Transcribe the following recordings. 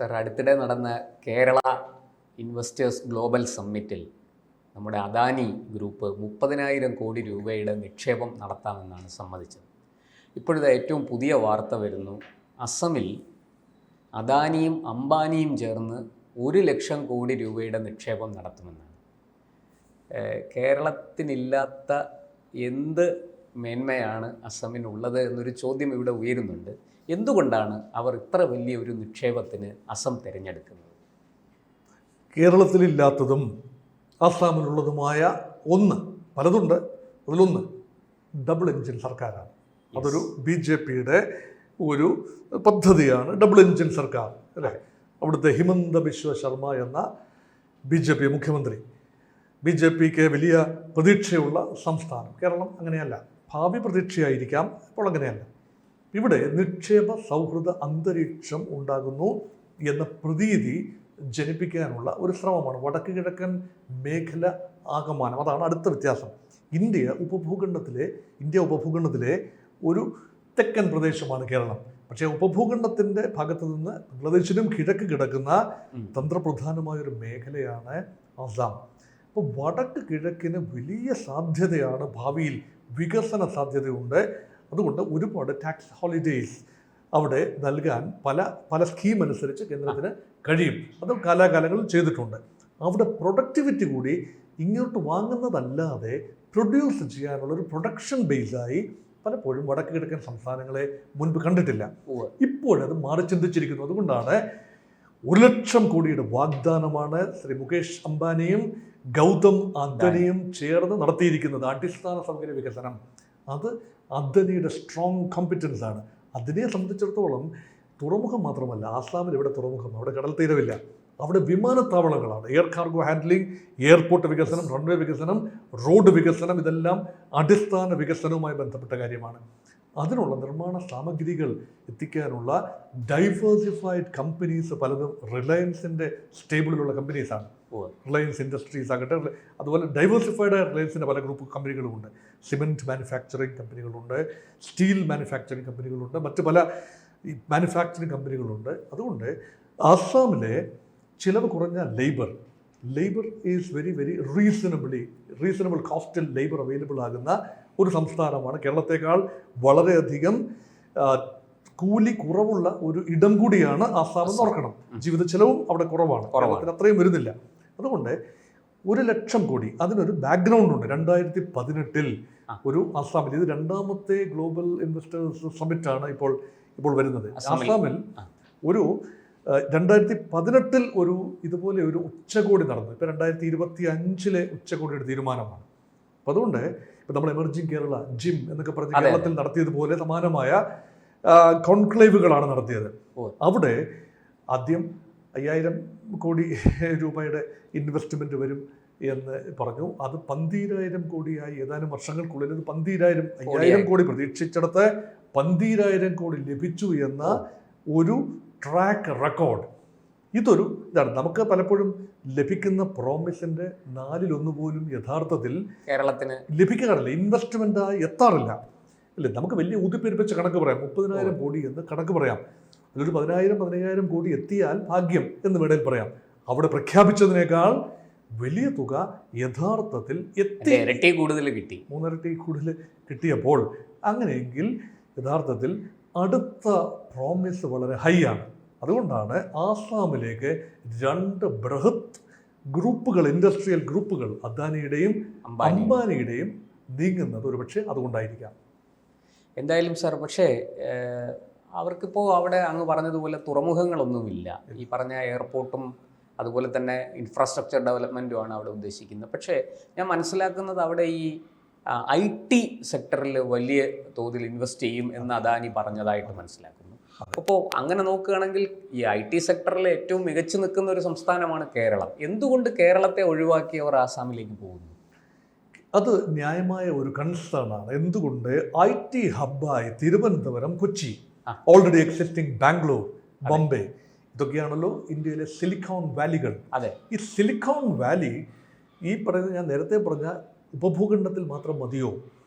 Sir, അടുത്തിടെ നടന്ന Kerala investors global സമ്മിറ്റിൽ നമ്മുടെ അദാനി ഗ്രൂപ്പ് 30,000 കോടി രൂപയുടെ നിക്ഷേപം നടത്താമെന്നാണ് സമ്മതിച്ചത്. ഇപ്പോഴത്തെ ഏറ്റവും പുതിയ വാർത്ത വരുന്നു, അസമിൽ അദാനിയും അംബാനിയും ചേർന്ന് 1,00,000 കോടി രൂപയുടെ നിക്ഷേപം നടത്തുമെന്നാണ്. കേരളത്തിനില്ലാത്ത എന്ത് മേന്മയാണ് അസമിനുള്ളത് എന്നൊരു ചോദ്യം ഇവിടെ ഉയരുന്നുണ്ട്. എന്തുകൊണ്ടാണ് അവർ ഇത്ര വലിയ ഒരു നിക്ഷേപത്തിന് അസം തിരഞ്ഞെടുക്കുന്നത്? കേരളത്തിലില്ലാത്തതും ആസാമിലുള്ളതുമായ പലതുണ്ട്, അതിലൊന്ന് ഡബിൾ എൻജിൻ സർക്കാരാണ്. അതൊരു BJPയുടെ ഒരു പദ്ധതിയാണ്, ഡബിൾ എൻജിൻ സർക്കാർ അല്ലേ. അവിടുത്തെ ഹിമന്ത ബിശ്വ ശർമ്മ എന്ന BJP മുഖ്യമന്ത്രി, BJPക്ക് വലിയ പ്രതീക്ഷയുള്ള സംസ്ഥാനം. കേരളം അങ്ങനെയല്ല, ഭാവി പ്രതീക്ഷയായിരിക്കാം, ഇപ്പോൾ അങ്ങനെയല്ല. ഇവിടെ നിക്ഷേപ സൗഹൃദ അന്തരീക്ഷം ഉണ്ടാകുന്നു എന്ന പ്രതീതി ജനിപ്പിക്കാനുള്ള ഒരു ശ്രമമാണ് വടക്ക് കിഴക്കൻ മേഖല ആകമാനം. അതാണ് അടുത്ത വ്യത്യാസം. ഇന്ത്യ ഉപഭൂഖണ്ഡത്തിലെ ഒരു തെക്കൻ പ്രദേശമാണ് കേരളം. പക്ഷേ ഉപഭൂഖണ്ഡത്തിൻ്റെ ഭാഗത്ത് നിന്ന് ബംഗ്ലാദേശിനും കിഴക്ക് കിടക്കുന്ന തന്ത്രപ്രധാനമായൊരു മേഖലയാണ് ആസാം. അപ്പോൾ വടക്ക് കിഴക്കിന് വലിയ സാധ്യതയാണ്, ഭാവിയിൽ വികസന സാധ്യതയുണ്ട്. അതുകൊണ്ട് ഒരുപാട് ടാക്സ് ഹോളിഡേയ്സ് അവിടെ നൽകാൻ പല സ്കീം അനുസരിച്ച് കേന്ദ്രത്തിന് കഴിയും. അത് കാലാകാലങ്ങളിൽ ചെയ്തിട്ടുണ്ട്. അവിടെ പ്രൊഡക്ടിവിറ്റി കൂടി ഇങ്ങോട്ട് വാങ്ങുന്നതല്ലാതെ പ്രൊഡ്യൂസ് ചെയ്യാനുള്ളൊരു പ്രൊഡക്ഷൻ ബേസായി പലപ്പോഴും വടക്ക് കിഴക്കൻ സംസ്ഥാനങ്ങളെ മുൻപ് കണ്ടിട്ടില്ല. ഇപ്പോഴത് മാറി ചിന്തിച്ചിരിക്കുന്നു. അതുകൊണ്ടാണ് 1,00,000 കോടിയുടെ വാഗ്ദാനമാണ് ശ്രീ മുകേഷ് അംബാനിയും ഗൗതം അദാനിയും ചേർന്ന് നടത്തിയിരിക്കുന്നത്. അടിസ്ഥാന സൗകര്യ വികസനം അത് അദാനിയുടെ സ്ട്രോങ് കോമ്പറ്റൻസ് ആണ്. അതിനെ സംബന്ധിച്ചിടത്തോളം തുറമുഖം മാത്രമല്ല, ആസാമിൽ ഇവിടെ തുറമുഖം, അവിടെ കടൽ തീരമില്ല, അവിടെ വിമാനത്താവളങ്ങളാണ്, എയർ കാർഗോ ഹാൻഡ്ലിംഗ്, എയർപോർട്ട് വികസനം, റൺവേ വികസനം, റോഡ് വികസനം, ഇതെല്ലാം അടിസ്ഥാന വികസനവുമായി ബന്ധപ്പെട്ട കാര്യമാണ്. അതിനുള്ള നിർമ്മാണ സാമഗ്രികൾ എത്തിക്കാനുള്ള ഡൈവേഴ്സിഫൈഡ് കമ്പനീസ് പലതും റിലയൻസിൻ്റെ സ്റ്റേബിളിലുള്ള കമ്പനീസാണ്. റിലയൻസ് ഇൻഡസ്ട്രീസ് ആകട്ടെ, അതുപോലെ ഡൈവേഴ്സിഫൈഡ് റിലയൻസിൻ്റെ പല ഗ്രൂപ്പ് കമ്പനികളുമുണ്ട്. സിമെൻറ്റ് മാനുഫാക്ചറിങ് കമ്പനികളുണ്ട്, സ്റ്റീൽ മാനുഫാക്ചറിങ് കമ്പനികളുണ്ട്, മറ്റ് പല മാനുഫാക്ചറിങ് കമ്പനികളുണ്ട്. അതുകൊണ്ട് ആസാമിലെ ചിലവ് കുറഞ്ഞ ലേബർ ഈസ് വെരി റീസണബിൾ കോസ്റ്റിൽ ലേബർ അവൈലബിൾ ആകുന്ന ഒരു സംസ്ഥാനമാണ്. കേരളത്തെക്കാൾ വളരെയധികം കൂലി കുറവുള്ള ഒരു ഇടം കൂടിയാണ് ആസാം എന്ന് ഓർക്കണം. ജീവിത ചെലവും അവിടെ കുറവാണ്, കേരളത്തിന് അത്രയും വരുന്നില്ല. അതുകൊണ്ട് 1,00,000 കോടി, അതിനൊരു ബാക്ക്ഗ്രൗണ്ട് ഉണ്ട്. 2018 ഒരു ആസാമിൽ, ഇത് 2ാമത്തെ ഗ്ലോബൽ ഇൻവെസ്റ്റേഴ്സ് സമ്മിറ്റാണ് ഇപ്പോൾ വരുന്നത്. ആസാമിൽ ഒരു 2018 ഒരു ഇതുപോലെ ഒരു ഉച്ചകോടി നടന്നു. ഇപ്പോൾ 2025 ഉച്ചകോടിയുടെ തീരുമാനമാണ്. അപ്പോൾ അതുകൊണ്ട് ഇപ്പം നമ്മൾ എമർജിംഗ് കേരള ജിം എന്നൊക്കെ പറഞ്ഞ് കേരളത്തിൽ നടത്തിയതുപോലെ സമാനമായ കോൺക്ലേവുകളാണ് നടത്തിയത്. അവിടെ ആദ്യം 5,000 കോടി രൂപയുടെ ഇൻവെസ്റ്റ്മെൻറ്റ് വരും എന്ന് പറഞ്ഞു. അത് 12,000 കോടിയായി ഏതാനും വർഷങ്ങൾക്കുള്ളിൽ. അത് 5,000 കോടി പ്രതീക്ഷിച്ചിടത്ത് 12,000 കോടി ലഭിച്ചു എന്ന ഒരു ട്രാക്ക് റെക്കോർഡ്. ഇതാണ് നമുക്ക് പലപ്പോഴും ലഭിക്കുന്ന പ്രോമിസിൻ്റെ 4/1 പോലും യഥാർത്ഥത്തിൽ കേരളത്തിന് ലഭിക്കാറില്ല, ഇൻവെസ്റ്റ്മെൻറ്റായി എത്താറില്ല. അല്ലേ, നമുക്ക് വലിയ ഊതിപ്പെരുപ്പിച്ച കണക്ക് പറയാം, 30,000 കോടി എന്ന് കണക്ക് പറയാം. അതിലൊരു 10,000 കോടി എത്തിയാൽ ഭാഗ്യം എന്ന് വേണേൽ പറയാം. അവിടെ പ്രഖ്യാപിച്ചതിനേക്കാൾ വലിയ തുക യഥാർത്ഥത്തിൽ എത്തി, 3 കൂടുതൽ കിട്ടിയപ്പോൾ അങ്ങനെയെങ്കിൽ യഥാർത്ഥത്തിൽ അടുത്ത പ്രോമിസ് വളരെ ഹൈ ആണ്. അതുകൊണ്ടാണ് ആസാമിലേക്ക് 2 ബൃഹത് ഗ്രൂപ്പുകൾ, ഇൻഡസ്ട്രിയൽ ഗ്രൂപ്പുകൾ, അദാനിയുടെയും അംബാനിയുടെയും നീങ്ങുന്നത്. ഒരു പക്ഷേ അതുകൊണ്ടായിരിക്കാം. എന്തായാലും സാർ, പക്ഷേ അവർക്കിപ്പോൾ അവിടെ അങ്ങ് പറഞ്ഞതുപോലെ തുറമുഖങ്ങളൊന്നുമില്ല. ഈ പറഞ്ഞ എയർപോർട്ടും അതുപോലെ തന്നെ ഇൻഫ്രാസ്ട്രക്ചർ ഡെവലപ്മെൻറ്റുമാണ് അവിടെ ഉദ്ദേശിക്കുന്നത്. പക്ഷേ ഞാൻ മനസ്സിലാക്കുന്നത് അവിടെ ഈ IT സെക്ടറിൽ വലിയ തോതിൽ ഇൻവെസ്റ്റ് ചെയ്യും എന്ന് അദാനി പറഞ്ഞതായിട്ട് മനസ്സിലാക്കുന്നു. അപ്പോൾ അങ്ങനെ നോക്കുകയാണെങ്കിൽ ഈ IT സെക്ടറിൽ ഏറ്റവും മികച്ചു നിൽക്കുന്ന ഒരു സംസ്ഥാനമാണ് കേരളം. എന്തുകൊണ്ട് കേരളത്തെ ഒഴിവാക്കി അവർ ആസാമിലേക്ക് പോകുന്നു? അത് ന്യായമായ ഒരു കൺസേൺ ആണ്. എന്തുകൊണ്ട് IT ഹബ്ബായി തിരുവനന്തപുരം, കൊച്ചി, ഓൾറെഡി എക്സിസ്റ്റിംഗ് ബാംഗ്ലൂർ, ബോംബെ, ഇതൊക്കെയാണല്ലോ ഇന്ത്യയിലെ സിലിക്കോൺ വാലികൾ. ഈ സിലിക്കോൺ വാലി ഈ പറയുന്നത് ഞാൻ നേരത്തെ പറഞ്ഞ ഉപഭൂഖണ്ഡത്തിൽ മാത്രം മതിയോ?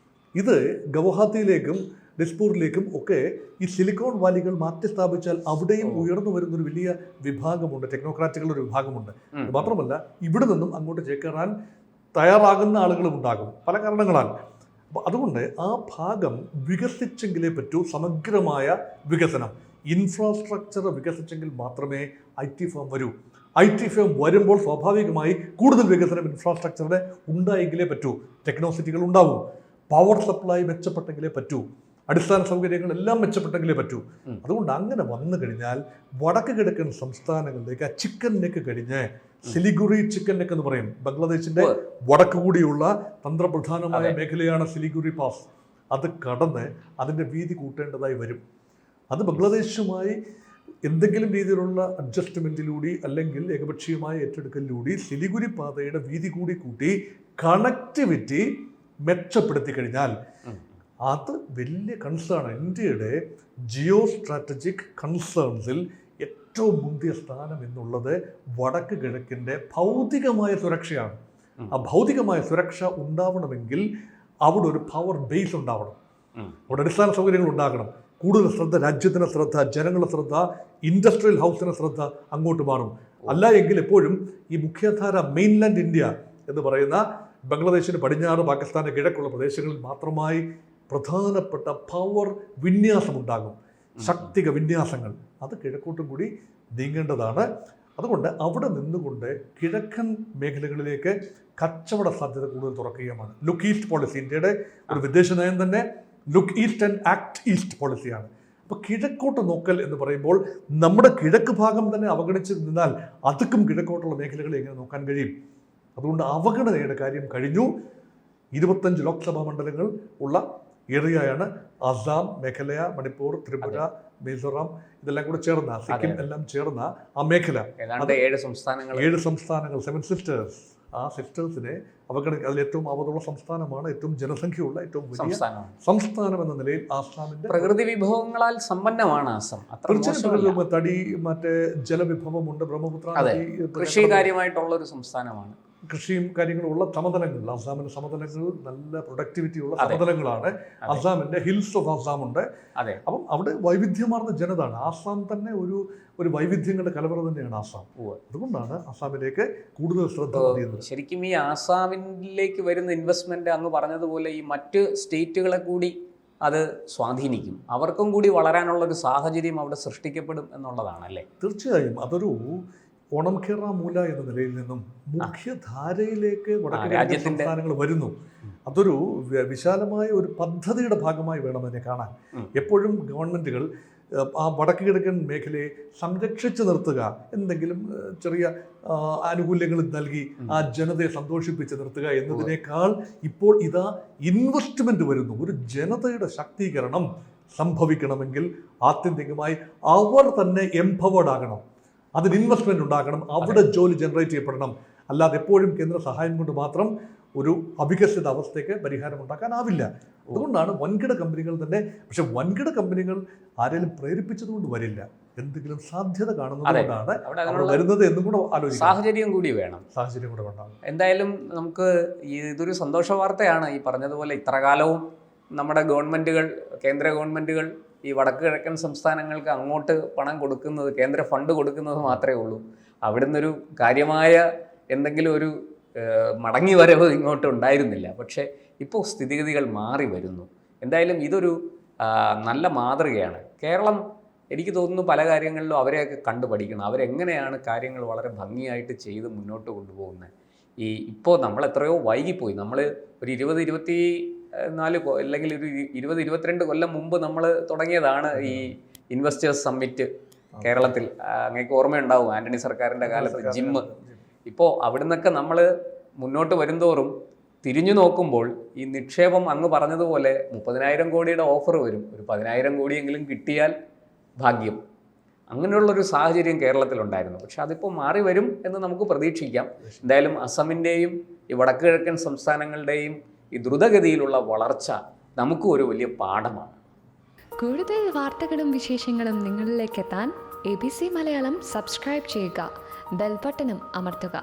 ഇത് ഗുവാഹത്തിയിലേക്കും ദിസ്പൂരിലേക്കും ഒക്കെ ഈ സിലിക്കോൺ വാലികൾ മാറ്റി സ്ഥാപിച്ചാൽ അവിടെയും ഉയർന്നു വരുന്നൊരു വലിയ വിഭാഗമുണ്ട്, ടെക്നോക്രാറ്റുകളുടെ ഒരു വിഭാഗമുണ്ട്. അത് മാത്രമല്ല ഇവിടെ നിന്നും അങ്ങോട്ട് ചേക്കേറാൻ തയ്യാറാകുന്ന ആളുകളും ഉണ്ടാകും പല കാരണങ്ങളാൽ. അപ്പോൾ അതുകൊണ്ട് ആ ഭാഗം വികസിച്ചെങ്കിലേ പറ്റൂ. സമഗ്രമായ വികസനം, ഇൻഫ്രാസ്ട്രക്ചർ വികസിച്ചെങ്കിൽ മാത്രമേ IT ഫേം വരൂ. IT ഫേം വരുമ്പോൾ സ്വാഭാവികമായി കൂടുതൽ വികസനം ഇൻഫ്രാസ്ട്രക്ചറുടെ ഉണ്ടായെങ്കിലേ പറ്റൂ. ടെക്നോസിറ്റികൾ ഉണ്ടാവും, പവർ സപ്ലൈ മെച്ചപ്പെട്ടെങ്കിലേ പറ്റൂ, അടിസ്ഥാന സൗകര്യങ്ങളെല്ലാം മെച്ചപ്പെട്ടെങ്കിലേ പറ്റൂ. അതുകൊണ്ട് അങ്ങനെ വന്നു കഴിഞ്ഞാൽ വടക്ക് കിഴക്കൻ സംസ്ഥാനങ്ങളിലേക്ക് ആ ചിക്കൻ നെക്ക് കഴിഞ്ഞ് സിലിഗുറി ചിക്കൻ നെക്ക് എന്ന് പറയും. ബംഗ്ലാദേശിന്റെ വടക്ക് കൂടിയുള്ള തന്ത്രപ്രധാനമായ മേഖലയാണ് സിലിഗുറി പാസ്. അത് കടന്ന് അതിൻ്റെ വീതി കൂട്ടേണ്ടതായി വരും. അത് ബംഗ്ലാദേശുമായി എന്തെങ്കിലും രീതിയിലുള്ള അഡ്ജസ്റ്റ്മെൻറ്റിലൂടെ അല്ലെങ്കിൽ ഏകപക്ഷീയമായ ഏറ്റെടുക്കലിലൂടെ സിലിഗുരി പാതയുടെ വീതി കൂടി കൂട്ടി കണക്ടിവിറ്റി മെച്ചപ്പെടുത്തി കഴിഞ്ഞാൽ അത് വലിയ കൺസേൺ. ഇന്ത്യയുടെ ജിയോ സ്ട്രാറ്റജിക് കൺസേൺസിൽ ഏറ്റവും മുന്തിയ സ്ഥാനം എന്നുള്ളത് വടക്ക് കിഴക്കിൻ്റെ ഭൗതികമായ സുരക്ഷയാണ്. ആ ഭൗതികമായ സുരക്ഷ ഉണ്ടാവണമെങ്കിൽ അവിടെ ഒരു പവർ ബേസ് ഉണ്ടാവണം, അവിടെ അടിസ്ഥാന സൗകര്യങ്ങൾ ഉണ്ടാകണം. കൂടുതൽ ശ്രദ്ധ, രാജ്യത്തിന് ശ്രദ്ധ, ജനങ്ങളുടെ ശ്രദ്ധ, ഇൻഡസ്ട്രിയൽ ഹൗസിന് ശ്രദ്ധ അങ്ങോട്ട് മാറും. അല്ല എങ്കിൽ എപ്പോഴും ഈ മുഖ്യധാര മെയിൻലാൻഡ് ഇന്ത്യ എന്ന് പറയുന്ന ബംഗ്ലാദേശിന് പടിഞ്ഞാറ്, പാകിസ്ഥാന് കിഴക്കുള്ള പ്രദേശങ്ങളിൽ മാത്രമായി പ്രധാനപ്പെട്ട പവർ വിന്യാസമുണ്ടാകും, ശക്തിക വിന്യാസങ്ങൾ. അത് കിഴക്കോട്ടും കൂടി നീങ്ങേണ്ടതാണ്. അതുകൊണ്ട് അവിടെ നിന്നുകൊണ്ട് കിഴക്കൻ മേഖലകളിലേക്ക് കച്ചവട സാധ്യത കൂടുതൽ തുറക്കുകയുമാണ്. ലുക്ക് ഈസ്റ്റ് പോളിസി, ഇന്ത്യയുടെ ഒരു വിദേശ നയം തന്നെ look east and act east പോളിസിയാണ്. അപ്പോൾ കിഴക്കോട്ട് നോക്കൽ എന്ന് പറയുമ്പോൾ നമ്മുടെ കിഴക്ക് ഭാഗം തന്നെ അവഗണിച്ച് നിന്നാൽ അതുക്കും കിഴക്കോട്ടുള്ള മേഖലകളെ എങ്ങനെ നോക്കാൻ കഴിയും? അതുകൊണ്ട് അവഗണനയുടെ കാര്യം കഴിഞ്ഞു. 25 ലോക്സഭാ മണ്ഡലങ്ങൾ ഉള്ള ഏരിയയാണ് അസാം, മേഘാലയ, മണിപ്പൂർ, ത്രിപുര, മിസോറാം, ഇതെല്ലാം കൂടെ ചേർന്ന, സിക്കിം എല്ലാം ചേർന്ന ആ മേഖല. 7 സംസ്ഥാനങ്ങൾ, 7 സിസ്റ്റേഴ്സ്. ആ സിസ്റ്റേഴ്സിനെ അവഗണിക്കുക. അതിൽ ഏറ്റവും ആപത്തുള്ള സംസ്ഥാനമാണ്, ഏറ്റവും ജനസംഖ്യയുള്ള ഏറ്റവും വലിയ സംസ്ഥാനം എന്ന നിലയിൽ ആസാമിന്റെ പ്രകൃതി വിഭവങ്ങളാൽ സമ്പന്നമാണ് ആസാം. തീർച്ചയായും തടി, മറ്റേ ജലവിഭവമുണ്ട്, ബ്രഹ്മപുത്ര, കൃഷി കാര്യമായിട്ടുള്ള ഒരു സംസ്ഥാനമാണ്. കൃഷിയും കാര്യങ്ങളുള്ള സമതലങ്ങൾ, ആസാമിന്റെ സമതലങ്ങൾ നല്ല പ്രൊഡക്ടിവിറ്റി ഉള്ള സമതലങ്ങളാണ്. ആസാമിന്റെ ഹിൽസ് ഓഫ് ആസാം ഉണ്ട്. അപ്പം അവിടെ വൈവിധ്യമാർന്ന ജനതാണ്. ആസാം തന്നെ ഒരു വൈവിധ്യങ്ങളുടെ കലവറ തന്നെയാണ് ആസാം. അതുകൊണ്ടാണ് ആസാമിലേക്ക് കൂടുതൽ ശ്രദ്ധ പതിയുന്നത്. ശരിക്കും ഈ ആസാമിലേക്ക് വരുന്ന ഇൻവെസ്റ്റ്മെന്റ് അങ്ങ് പറഞ്ഞതുപോലെ ഈ മറ്റ് സ്റ്റേറ്റുകളെ കൂടി അത് സ്വാധീനിക്കും, അവർക്കും കൂടി വളരാനുള്ള ഒരു സാഹചര്യം അവിടെ സൃഷ്ടിക്കപ്പെടും എന്നുള്ളതാണല്ലേ? തീർച്ചയായും. അതൊരു ഓണം കേരള മൂല എന്ന നിലയിൽ നിന്നും മുഖ്യധാരയിലേക്ക് വടക്കേ സംസ്ഥാനങ്ങൾ വരുന്നു. അതൊരു വിശാലമായ ഒരു പദ്ധതിയുടെ ഭാഗമായി വേണം അതിനെ കാണാൻ. എപ്പോഴും ഗവൺമെൻറ്റുകൾ ആ വടക്ക് കിഴക്കൻ മേഖലയെ സംരക്ഷിച്ചു നിർത്തുക, എന്തെങ്കിലും ചെറിയ ആനുകൂല്യങ്ങൾ നൽകി ആ ജനതയെ സന്തോഷിപ്പിച്ച് നിർത്തുക എന്നതിനേക്കാൾ ഇപ്പോൾ ഇതാ ഇൻവെസ്റ്റ്മെൻറ്റ് വരുന്നു. ഒരു ജനതയുടെ ശാക്തീകരണം സംഭവിക്കണമെങ്കിൽ ആത്യന്തികമായി അവർ തന്നെ എംപവേർഡ് ആകണം, അതിന് ഇൻവെസ്റ്റ്മെൻറ്റ് ഉണ്ടാക്കണം, അവിടെ ജോലി ജനറേറ്റ് ചെയ്യപ്പെടണം. അല്ലാതെ എപ്പോഴും കേന്ദ്ര സഹായം കൊണ്ട് മാത്രം ഒരു അവികസിത അവസ്ഥയ്ക്ക് പരിഹാരം ഉണ്ടാക്കാനാവില്ല. അതുകൊണ്ടാണ് വൻകിട കമ്പനികൾ തന്നെ, പക്ഷെ വൻകിട കമ്പനികൾ ആരെങ്കിലും പ്രേരിപ്പിച്ചതുകൊണ്ട് വരില്ല, എന്തെങ്കിലും സാധ്യത കാണുന്നതുകൊണ്ടാണ് വരുന്നത് എന്നും കൂടെ ആലോചിക്കും. സാഹചര്യം കൂടി വേണം, സാഹചര്യം കൂടെ വേണം. എന്തായാലും നമുക്ക് ഇതൊരു സന്തോഷ വാർത്തയാണ്. ഈ പറഞ്ഞതുപോലെ ഇത്ര കാലവും നമ്മുടെ ഗവൺമെൻറ്റുകൾ, കേന്ദ്ര ഗവൺമെൻറ്റുകൾ ഈ വടക്ക് കിഴക്കൻ സംസ്ഥാനങ്ങൾക്ക് അങ്ങോട്ട് പണം കൊടുക്കുന്നത്, കേന്ദ്ര ഫണ്ട് കൊടുക്കുന്നത് മാത്രമേ ഉള്ളൂ. അവിടുന്നൊരു കാര്യമായ എന്തെങ്കിലും ഒരു മടങ്ങി വരവ് ഇങ്ങോട്ട് ഉണ്ടായിരുന്നില്ല. പക്ഷേ ഇപ്പോൾ സ്ഥിതിഗതികൾ മാറി വരുന്നു. എന്തായാലും ഇതൊരു നല്ല മാതൃകയാണ്. കേരളം എനിക്ക് തോന്നുന്നു പല കാര്യങ്ങളിലും അവരെയൊക്കെ കണ്ടു പഠിക്കണം. അവരെങ്ങനെയാണ് കാര്യങ്ങൾ വളരെ ഭംഗിയായിട്ട് ചെയ്ത് മുന്നോട്ട് കൊണ്ടുപോകുന്നത്. ഇപ്പോൾ നമ്മൾ എത്രയോ വൈകിപ്പോയി. നമ്മൾ ഒരു 20-24 അല്ലെങ്കിൽ ഒരു 20-22 കൊല്ലം മുമ്പ് നമ്മൾ തുടങ്ങിയതാണ് ഈ ഇൻവെസ്റ്റേഴ്സ് സമ്മിറ്റ് കേരളത്തിൽ. അങ്ങേക്ക് ഓർമ്മയുണ്ടാവും, ആന്റണി സർക്കാരിൻ്റെ കാലത്ത് ജിമ്മ്. ഇപ്പോൾ അവിടുന്നൊക്കെ നമ്മൾ മുന്നോട്ട് വരുന്തോറും തിരിഞ്ഞു നോക്കുമ്പോൾ ഈ നിക്ഷേപം അങ്ങ് പറഞ്ഞതുപോലെ 30,000 കോടിയുടെ ഓഫർ വരും. ഒരു 10,000 കോടിയെങ്കിലും കിട്ടിയാൽ ഭാഗ്യം. അങ്ങനെയുള്ളൊരു സാഹചര്യം കേരളത്തിലുണ്ടായിരുന്നു. പക്ഷെ അതിപ്പോൾ മാറി വരും എന്ന് നമുക്ക് പ്രതീക്ഷിക്കാം. എന്തായാലും അസമിൻ്റെയും ഈ വടക്ക് കിഴക്കൻ സംസ്ഥാനങ്ങളുടെയും ഈ ദ്രുതഗതിയിലുള്ള വളർച്ച നമുക്കും ഒരു വലിയ പാഠമാണ്. കൂടുതൽ വാർത്തകളും വിശേഷങ്ങളും നിങ്ങളിലേക്ക് എത്താൻ ABC മലയാളം സബ്സ്ക്രൈബ് ചെയ്യുക, ബെൽ ബട്ടണും അമർത്തുക.